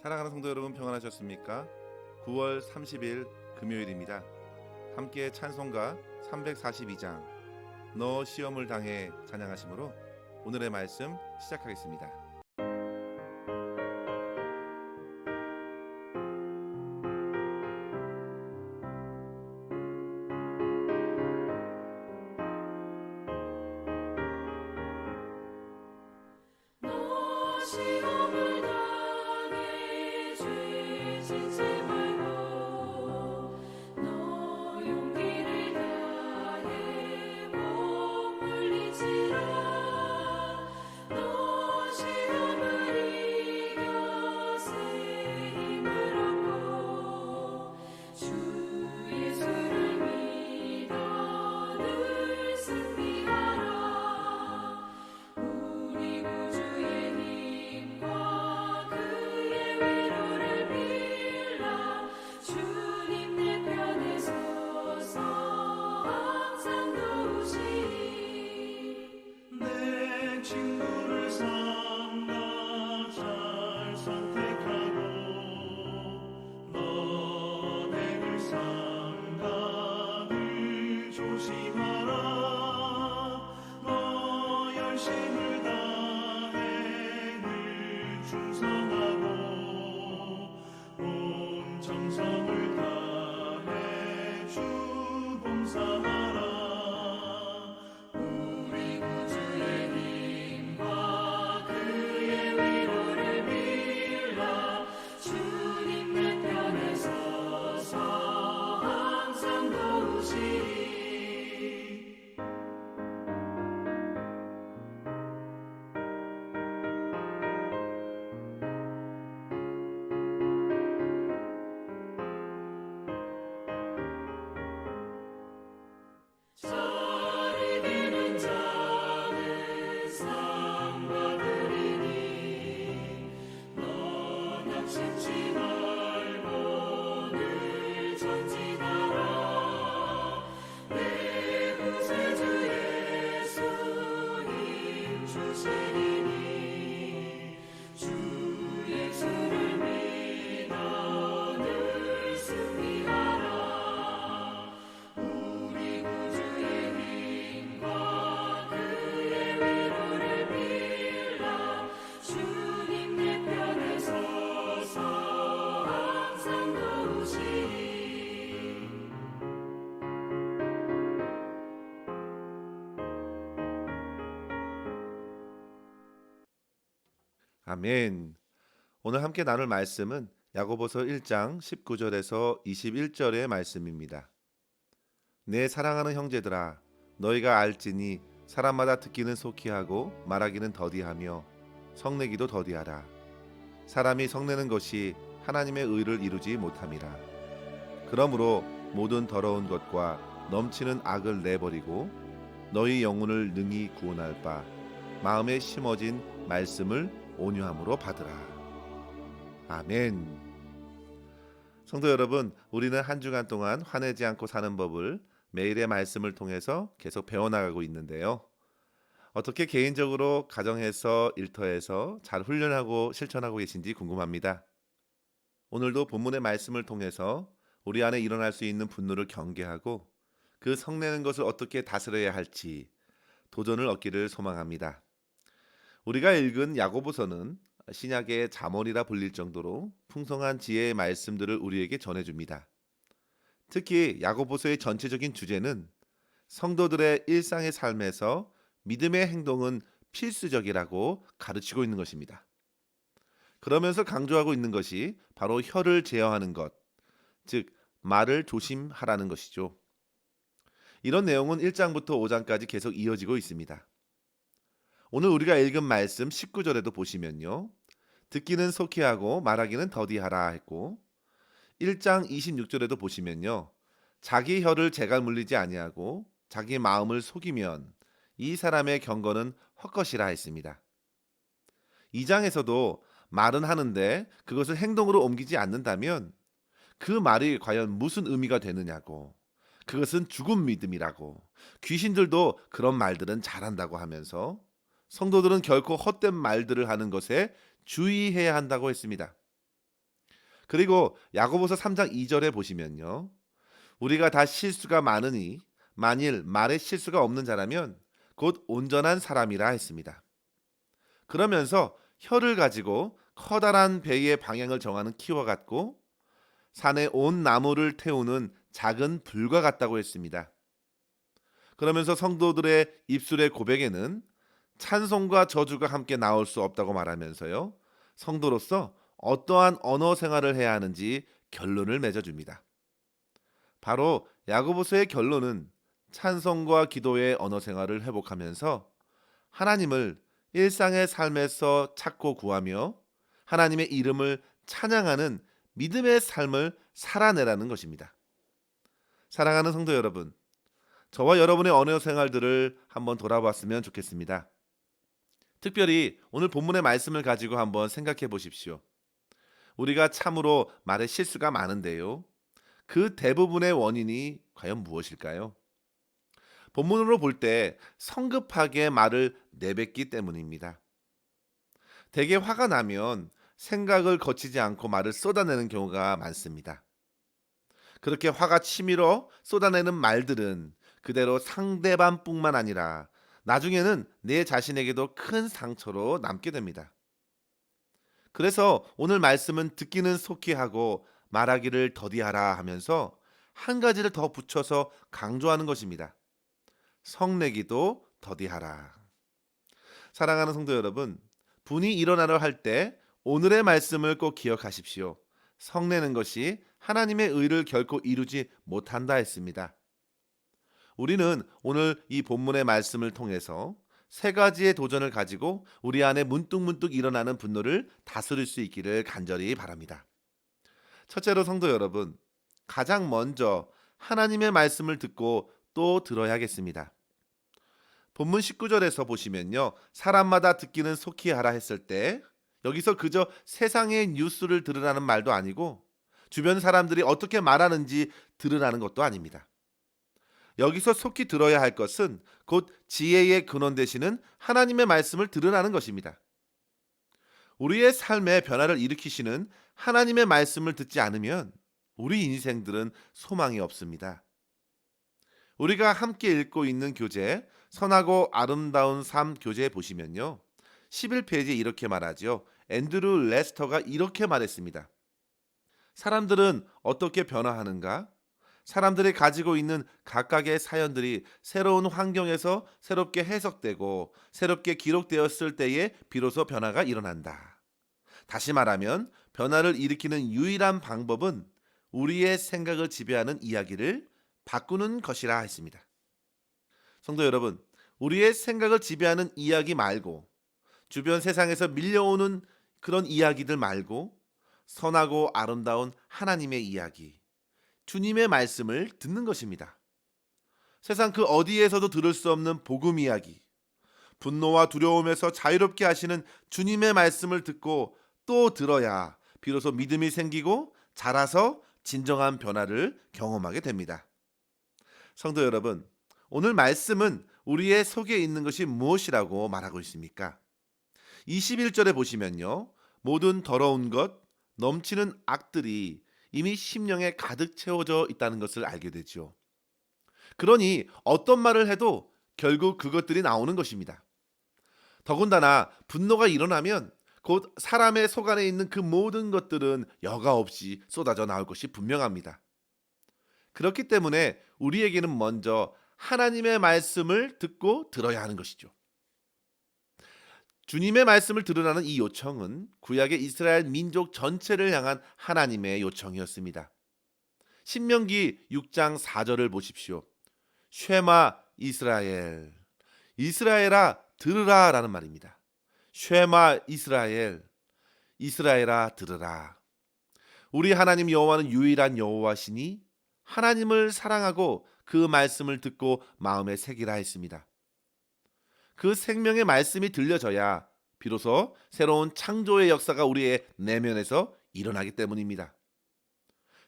사랑하는 성도 여러분, 평안하셨습니까? 9월 30일 금요일입니다. 함께 찬송가 342장 너 시험을 당해 찬양하심으로 오늘의 말씀 시작하겠습니다. 너 시험을 당해 죄 짓지 말고 너 용기를 다해 못 물리치라. 너 시험을 이겨 새 힘을 얻고 주 예수를 믿어 늘 승리하라. 우리 구주의 힘과 그의 위로를 빌라. 주님 내 편에 서서 항상 도우시리. 내 친구를 삼가 잘 선택하고 너를 삼가 늘 조심하라. 너 열심을 다해 늘 충성하고 온 정성을 다해 주 봉사하라. 우리 구주의 힘과 그의 위로를 빌라. 주님 내 편에 서서 항상 도우시리. 잘 이기는 자는 상 받으리니 너 낙심치 말고 늘 전진하라. 내 구세주 예수 힘 주시리니 주 예수를 믿어 늘 승리하라. 우리 구주의 힘과 그의 위로를 빌라. 주님 내 편에 서서 항상 도우시리. 아멘. 오늘 함께 나눌 말씀은 야고보서 1장 19절에서 21절의 말씀입니다. 내 사랑하는 형제들아, 너희가 알지니 사람마다 듣기는 속히 하고 말하기는 더디하며 성내기도 더디하라. 사람이 성내는 것이 하나님의 의를 이루지 못함이라. 그러므로 모든 더러운 것과 넘치는 악을 내버리고 너희 영혼을 능히 구원할 바 마음에 심어진 말씀을 온유함으로 받으라. 아멘. 성도 여러분, 우리는 한 주간 동안 화내지 않고 사는 법을 매일의 말씀을 통해서 계속 배워나가고 있는데요. 어떻게 개인적으로 가정에서 일터에서 잘 훈련하고 실천하고 계신지 궁금합니다. 오늘도 본문의 말씀을 통해서 우리 안에 일어날 수 있는 분노를 경계하고 그 성내는 것을 어떻게 다스려야 할지 도전을 얻기를 소망합니다. 우리가 읽은 야고보서는 신약의 잠언이라 불릴 정도로 풍성한 지혜의 말씀들을 우리에게 전해줍니다. 특히 야고보서의 전체적인 주제는 성도들의 일상의 삶에서 믿음의 행동은 필수적이라고 가르치고 있는 것입니다. 그러면서 강조하고 있는 것이 바로 혀를 제어하는 것, 즉 말을 조심하라는 것이죠. 이런 내용은 1장부터 5장까지 계속 이어지고 있습니다. 오늘 우리가 읽은 말씀 19절에도 보시면요, 듣기는 속히 하고 말하기는 더디하라 했고, 1장 26절에도 보시면요, 자기 혀를 재갈 물리지 아니하고 자기 마음을 속이면 이 사람의 경건은 헛것이라 했습니다. 2장에서도 말은 하는데 그것을 행동으로 옮기지 않는다면 그 말이 과연 무슨 의미가 되느냐고, 그것은 죽은 믿음이라고, 귀신들도 그런 말들은 잘한다고 하면서 성도들은 결코 헛된 말들을 하는 것에 주의해야 한다고 했습니다. 그리고 야고보서 3장 2절에 보시면요. 우리가 다 실수가 많으니 만일 말에 실수가 없는 자라면 곧 온전한 사람이라 했습니다. 그러면서 혀를 가지고 커다란 배의 방향을 정하는 키와 같고 산에 온 나무를 태우는 작은 불과 같다고 했습니다. 그러면서 성도들의 입술의 고백에는 찬송과 저주가 함께 나올 수 없다고 말하면서요. 성도로서 어떠한 언어 생활을 해야 하는지 결론을 맺어줍니다. 바로 야고보서의 결론은 찬송과 기도의 언어 생활을 회복하면서 하나님을 일상의 삶에서 찾고 구하며 하나님의 이름을 찬양하는 믿음의 삶을 살아내라는 것입니다. 사랑하는 성도 여러분, 저와 여러분의 언어 생활들을 한번 돌아봤으면 좋겠습니다. 특별히 오늘 본문의 말씀을 가지고 한번 생각해 보십시오. 우리가 참으로 말에 실수가 많은데요. 그 대부분의 원인이 과연 무엇일까요? 본문으로 볼 때 성급하게 말을 내뱉기 때문입니다. 대개 화가 나면 생각을 거치지 않고 말을 쏟아내는 경우가 많습니다. 그렇게 화가 치밀어 쏟아내는 말들은 그대로 상대방뿐만 아니라 나중에는 내 자신에게도 큰 상처로 남게 됩니다. 그래서 오늘 말씀은 듣기는 속히 하고 말하기를 더디하라 하면서 한 가지를 더 붙여서 강조하는 것입니다. 성내기도 더디하라. 사랑하는 성도 여러분, 분이 일어나려 할 때 오늘의 말씀을 꼭 기억하십시오. 성내는 것이 하나님의 의를 결코 이루지 못한다 했습니다. 우리는 오늘 이 본문의 말씀을 통해서 세 가지의 도전을 가지고 우리 안에 문득문득 일어나는 분노를 다스릴 수 있기를 간절히 바랍니다. 첫째로 성도 여러분, 가장 먼저 하나님의 말씀을 듣고 또 들어야겠습니다. 본문 19절에서 보시면요. 사람마다 듣기는 속히 하라 했을 때 여기서 그저 세상의 뉴스를 들으라는 말도 아니고 주변 사람들이 어떻게 말하는지 들으라는 것도 아닙니다. 여기서 속히 들어야 할 것은 곧 지혜의 근원 되시는 하나님의 말씀을 들으라는 것입니다. 우리의 삶에 변화를 일으키시는 하나님의 말씀을 듣지 않으면 우리 인생들은 소망이 없습니다. 우리가 함께 읽고 있는 교재 선하고 아름다운 삶 교재에 보시면요. 11페이지에 이렇게 말하죠. 앤드루 레스터가 이렇게 말했습니다. 사람들은 어떻게 변화하는가? 사람들이 가지고 있는 각각의 사연들이 새로운 환경에서 새롭게 해석되고 새롭게 기록되었을 때에 비로소 변화가 일어난다. 다시 말하면 변화를 일으키는 유일한 방법은 우리의 생각을 지배하는 이야기를 바꾸는 것이라 했습니다. 성도 여러분, 우리의 생각을 지배하는 이야기 말고 주변 세상에서 밀려오는 그런 이야기들 말고 선하고 아름다운 하나님의 이야기, 주님의 말씀을 듣는 것입니다. 세상 그 어디에서도 들을 수 없는 복음 이야기, 분노와 두려움에서 자유롭게 하시는 주님의 말씀을 듣고 또 들어야 비로소 믿음이 생기고 자라서 진정한 변화를 경험하게 됩니다. 성도 여러분, 오늘 말씀은 우리의 속에 있는 것이 무엇이라고 말하고 있습니까? 21절에 보시면요. 모든 더러운 것, 넘치는 악들이 이미 심령에 가득 채워져 있다는 것을 알게 되죠. 그러니 어떤 말을 해도 결국 그것들이 나오는 것입니다. 더군다나 분노가 일어나면 곧 사람의 속 안에 있는 그 모든 것들은 여과 없이 쏟아져 나올 것이 분명합니다. 그렇기 때문에 우리에게는 먼저 하나님의 말씀을 듣고 들어야 하는 것이죠. 주님의 말씀을 들으라는 이 요청은 구약의 이스라엘 민족 전체를 향한 하나님의 요청이었습니다. 신명기 6장 4절을 보십시오. 쉐마 이스라엘, 이스라엘아 들으라 라는 말입니다. 쉐마 이스라엘, 이스라엘아 들으라. 우리 하나님 여호와는 유일한 여호와시니 하나님을 사랑하고 그 말씀을 듣고 마음에 새기라 했습니다. 그 생명의 말씀이 들려져야 비로소 새로운 창조의 역사가 우리의 내면에서 일어나기 때문입니다.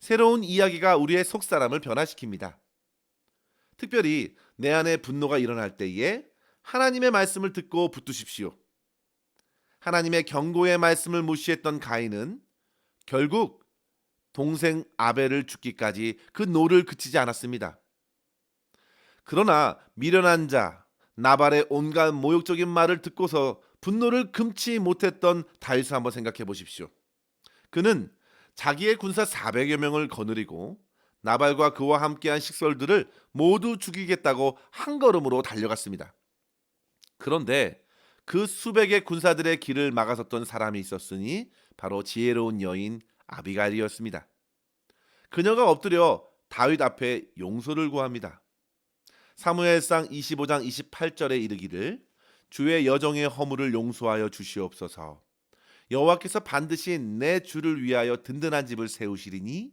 새로운 이야기가 우리의 속사람을 변화시킵니다. 특별히 내 안에 분노가 일어날 때에 하나님의 말씀을 듣고 붙드십시오. 하나님의 경고의 말씀을 무시했던 가인은 결국 동생 아벨을 죽기까지 그 노를 그치지 않았습니다. 그러나 미련한 자 나발의 온갖 모욕적인 말을 듣고서 분노를 금치 못했던 다윗을 한번 생각해 보십시오. 그는 자기의 군사 400여 명을 거느리고 나발과 그와 함께한 식솔들을 모두 죽이겠다고 한 걸음으로 달려갔습니다. 그런데 그 수백의 군사들의 길을 막아섰던 사람이 있었으니 바로 지혜로운 여인 아비가일이었습니다. 그녀가 엎드려 다윗 앞에 용서를 구합니다. 사무엘상 25장 28절에 이르기를 주의 여종의 허물을 용서하여 주시옵소서. 여호와께서 반드시 내 주를 위하여 든든한 집을 세우시리니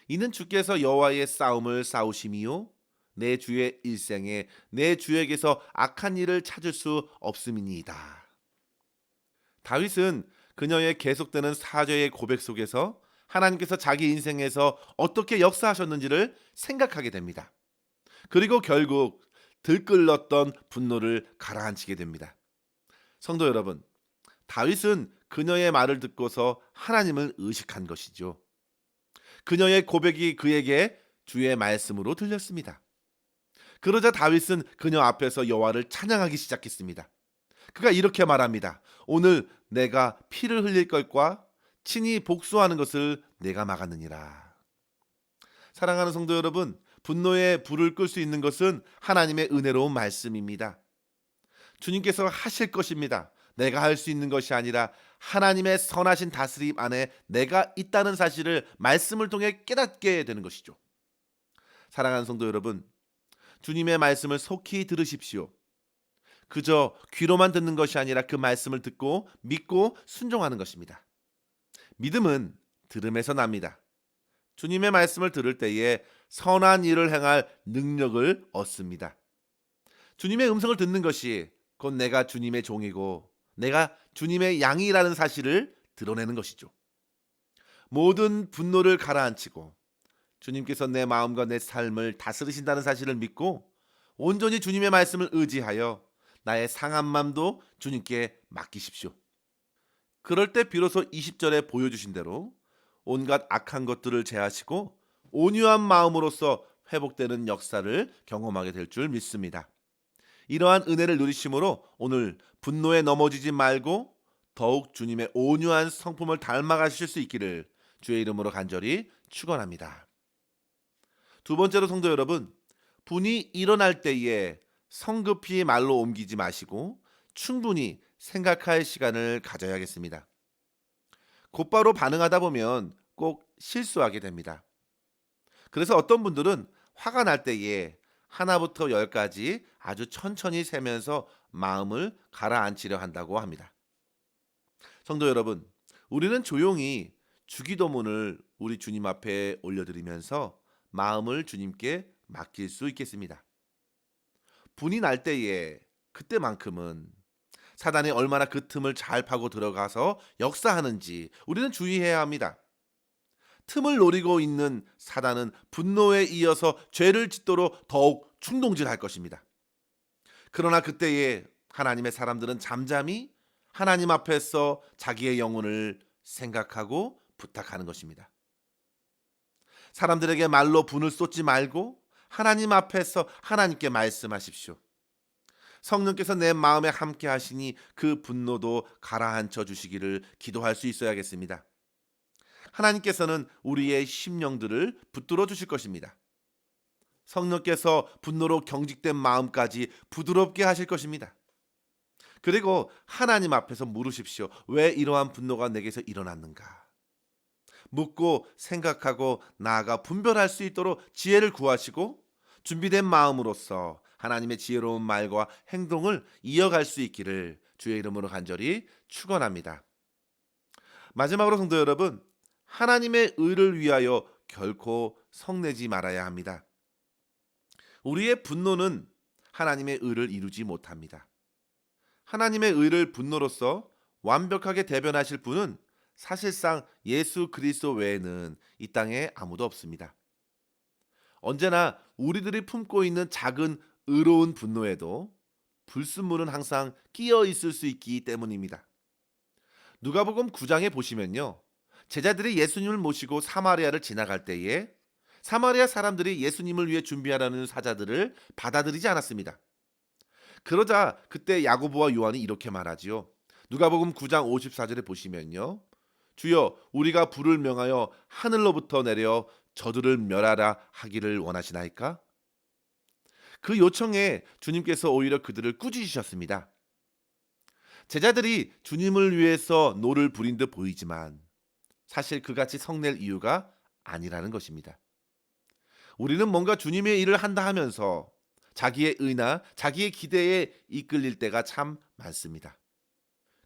이는 주께서 여호와의 싸움을 싸우심이요 내 주의 일생에 내 주에게서 악한 일을 찾을 수 없음이니이다. 다윗은 그녀의 계속되는 사죄의 고백 속에서 하나님께서 자기 인생에서 어떻게 역사하셨는지를 생각하게 됩니다. 그리고 결국 들끓었던 분노를 가라앉히게 됩니다. 성도 여러분, 다윗은 그녀의 말을 듣고서 하나님을 의식한 것이죠. 그녀의 고백이 그에게 주의 말씀으로 들렸습니다. 그러자 다윗은 그녀 앞에서 여호와를 찬양하기 시작했습니다. 그가 이렇게 말합니다. 오늘 내가 피를 흘릴 것과 친히 복수하는 것을 내가 막았느니라. 사랑하는 성도 여러분, 분노의 불을 끌 수 있는 것은 하나님의 은혜로운 말씀입니다. 주님께서 하실 것입니다. 내가 할 수 있는 것이 아니라 하나님의 선하신 다스림 안에 내가 있다는 사실을 말씀을 통해 깨닫게 되는 것이죠. 사랑하는 성도 여러분, 주님의 말씀을 속히 들으십시오. 그저 귀로만 듣는 것이 아니라 그 말씀을 듣고 믿고 순종하는 것입니다. 믿음은 들음에서 납니다. 주님의 말씀을 들을 때에 선한 일을 행할 능력을 얻습니다. 주님의 음성을 듣는 것이 곧 내가 주님의 종이고 내가 주님의 양이라는 사실을 드러내는 것이죠. 모든 분노를 가라앉히고 주님께서 내 마음과 내 삶을 다스리신다는 사실을 믿고 온전히 주님의 말씀을 의지하여 나의 상한 마음도 주님께 맡기십시오. 그럴 때 비로소 20절에 보여주신 대로 온갖 악한 것들을 제하시고 온유한 마음으로써 회복되는 역사를 경험하게 될 줄 믿습니다. 이러한 은혜를 누리심으로 오늘 분노에 넘어지지 말고 더욱 주님의 온유한 성품을 닮아가실 수 있기를 주의 이름으로 간절히 축원합니다. 두 번째로 성도 여러분, 분이 일어날 때에 성급히 말로 옮기지 마시고 충분히 생각할 시간을 가져야겠습니다. 곧바로 반응하다 보면 꼭 실수하게 됩니다. 그래서 어떤 분들은 화가 날 때에 하나부터 열까지 아주 천천히 세면서 마음을 가라앉히려 한다고 합니다. 성도 여러분, 우리는 조용히 주기도문을 우리 주님 앞에 올려드리면서 마음을 주님께 맡길 수 있겠습니다. 분이 날 때에 그때만큼은 사단이 얼마나 그 틈을 잘 파고 들어가서 역사하는지 우리는 주의해야 합니다. 틈을 노리고 있는 사단은 분노에 이어서 죄를 짓도록 더욱 충동질할 것입니다. 그러나 그때에 하나님의 사람들은 잠잠히 하나님 앞에서 자기의 영혼을 생각하고 부탁하는 것입니다. 사람들에게 말로 분을 쏟지 말고 하나님 앞에서 하나님께 말씀하십시오. 성령께서 내 마음에 함께 하시니 그 분노도 가라앉혀 주시기를 기도할 수 있어야겠습니다. 하나님께서는 우리의 심령들을 붙들어 주실 것입니다. 성령께서 분노로 경직된 마음까지 부드럽게 하실 것입니다. 그리고 하나님 앞에서 물으십시오. 왜 이러한 분노가 내게서 일어났는가? 묻고 생각하고 나아가 분별할 수 있도록 지혜를 구하시고 준비된 마음으로써 하나님의 지혜로운 말과 행동을 이어갈 수 있기를 주의 이름으로 간절히 축원합니다. 마지막으로 성도 여러분, 하나님의 의를 위하여 결코 성내지 말아야 합니다. 우리의 분노는 하나님의 의를 이루지 못합니다. 하나님의 의를 분노로써 완벽하게 대변하실 분은 사실상 예수 그리스도 외에는 이 땅에 아무도 없습니다. 언제나 우리들이 품고 있는 작은 의로운 분노에도 불순물은 항상 끼어 있을 수 있기 때문입니다. 누가복음 9장에 보시면요, 제자들이 예수님을 모시고 사마리아를 지나갈 때에 사마리아 사람들이 예수님을 위해 준비하라는 사자들을 받아들이지 않았습니다. 그러자 그때 야고보와 요한이 이렇게 말하지요. 누가복음 9장 54절에 보시면요. 주여, 우리가 불을 명하여 하늘로부터 내려 저들을 멸하라 하기를 원하시나이까? 그 요청에 주님께서 오히려 그들을 꾸짖으셨습니다. 제자들이 주님을 위해서 노를 부린 듯 보이지만 사실 그같이 성낼 이유가 아니라는 것입니다. 우리는 뭔가 주님의 일을 한다 하면서 자기의 의나 자기의 기대에 이끌릴 때가 참 많습니다.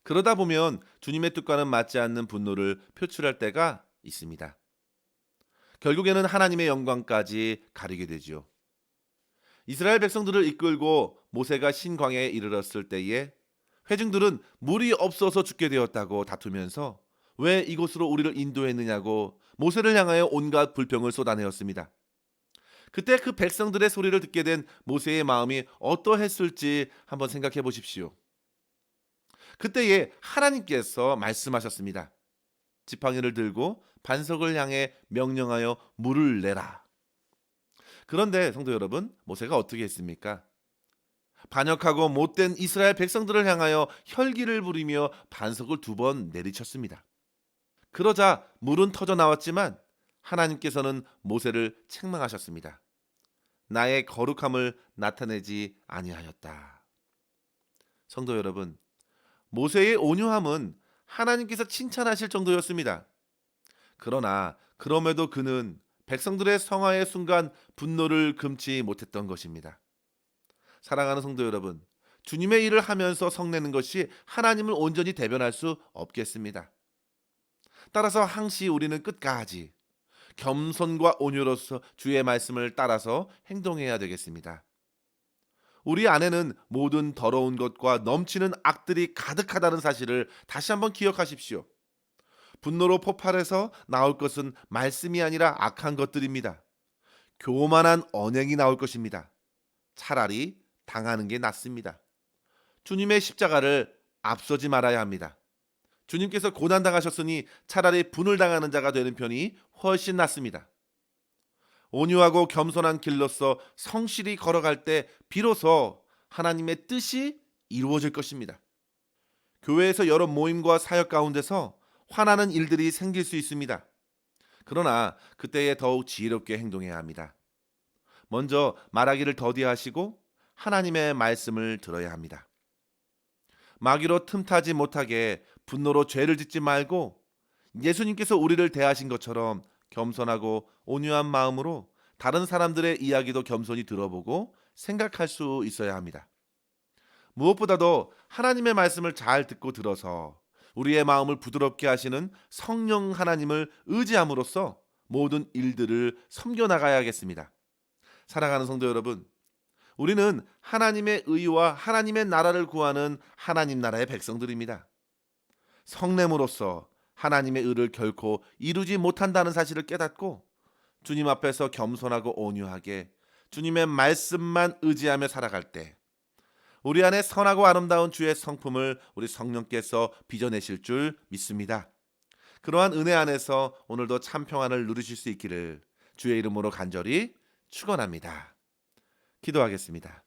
그러다 보면 주님의 뜻과는 맞지 않는 분노를 표출할 때가 있습니다. 결국에는 하나님의 영광까지 가리게 되지요. 이스라엘 백성들을 이끌고 모세가 신광야에 이르렀을 때에 회중들은 물이 없어서 죽게 되었다고 다투면서 왜 이곳으로 우리를 인도했느냐고 모세를 향하여 온갖 불평을 쏟아내었습니다. 그때 그 백성들의 소리를 듣게 된 모세의 마음이 어떠했을지 한번 생각해 보십시오. 그때에 하나님께서 말씀하셨습니다. 지팡이를 들고 반석을 향해 명령하여 물을 내라. 그런데 성도 여러분, 모세가 어떻게 했습니까? 반역하고 못된 이스라엘 백성들을 향하여 혈기를 부리며 반석을 2번 내리쳤습니다. 그러자 물은 터져 나왔지만 하나님께서는 모세를 책망하셨습니다. 나의 거룩함을 나타내지 아니하였다. 성도 여러분, 모세의 온유함은 하나님께서 칭찬하실 정도였습니다. 그러나 그럼에도 그는 백성들의 성화의 순간 분노를 금치 못했던 것입니다. 사랑하는 성도 여러분, 주님의 일을 하면서 성내는 것이 하나님을 온전히 대변할 수 없겠습니다. 따라서 항시 우리는 끝까지 겸손과 온유로서 주의 말씀을 따라서 행동해야 되겠습니다. 우리 안에는 모든 더러운 것과 넘치는 악들이 가득하다는 사실을 다시 한번 기억하십시오. 분노로 폭발해서 나올 것은 말씀이 아니라 악한 것들입니다. 교만한 언행이 나올 것입니다. 차라리 당하는 게 낫습니다. 주님의 십자가를 앞서지 말아야 합니다. 주님께서 고난당하셨으니 차라리 분을 당하는 자가 되는 편이 훨씬 낫습니다. 온유하고 겸손한 길로서 성실히 걸어갈 때 비로소 하나님의 뜻이 이루어질 것입니다. 교회에서 여러 모임과 사역 가운데서 화나는 일들이 생길 수 있습니다. 그러나 그때에 더욱 지혜롭게 행동해야 합니다. 먼저 말하기를 더디하시고 하나님의 말씀을 들어야 합니다. 마귀로 틈타지 못하게 분노로 죄를 짓지 말고 예수님께서 우리를 대하신 것처럼 겸손하고 온유한 마음으로 다른 사람들의 이야기도 겸손히 들어보고 생각할 수 있어야 합니다. 무엇보다도 하나님의 말씀을 잘 듣고 들어서 우리의 마음을 부드럽게 하시는 성령 하나님을 의지함으로써 모든 일들을 섬겨나가야겠습니다. 사랑하는 성도 여러분, 우리는 하나님의 의와 하나님의 나라를 구하는 하나님 나라의 백성들입니다. 성냄으로써 하나님의 의를 결코 이루지 못한다는 사실을 깨닫고 주님 앞에서 겸손하고 온유하게 주님의 말씀만 의지하며 살아갈 때 우리 안에 선하고 아름다운 주의 성품을 우리 성령께서 빚어내실 줄 믿습니다. 그러한 은혜 안에서 오늘도 참 평안을 누리실 수 있기를 주의 이름으로 간절히 축원합니다. 기도하겠습니다.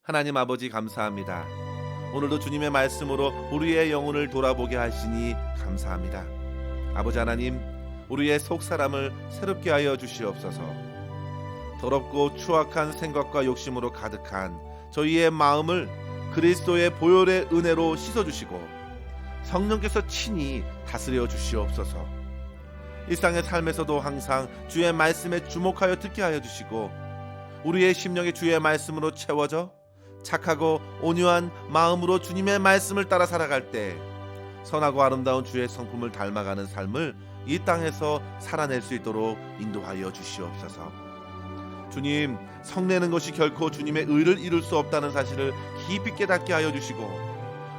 하나님 아버지 감사합니다. 오늘도 주님의 말씀으로 우리의 영혼을 돌아보게 하시니 감사합니다. 아버지 하나님, 우리의 속사람을 새롭게 하여 주시옵소서. 더럽고 추악한 생각과 욕심으로 가득한 저희의 마음을 그리스도의 보혈의 은혜로 씻어주시고 성령께서 친히 다스려 주시옵소서. 일상의 삶에서도 항상 주의 말씀에 주목하여 듣게 하여 주시고 우리의 심령이 주의 말씀으로 채워져 착하고 온유한 마음으로 주님의 말씀을 따라 살아갈 때 선하고 아름다운 주의 성품을 닮아가는 삶을 이 땅에서 살아낼 수 있도록 인도하여 주시옵소서. 주님, 성내는 것이 결코 주님의 의를 이룰 수 없다는 사실을 깊이 깨닫게 하여 주시고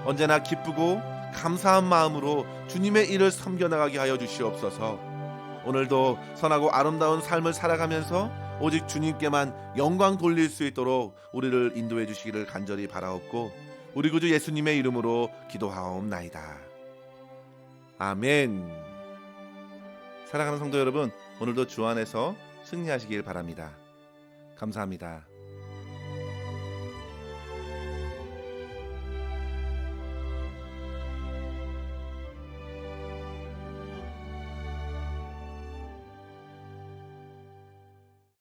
언제나 기쁘고 감사한 마음으로 주님의 일을 섬겨나가게 하여 주시옵소서. 오늘도 선하고 아름다운 삶을 살아가면서 오직 주님께만 영광 돌릴 수 있도록 우리를 인도해 주시기를 간절히 바라옵고 우리 구주 예수님의 이름으로 기도하옵나이다. 아멘. 사랑하는 성도 여러분, 오늘도 주 안에서 승리하시길 바랍니다. 감사합니다.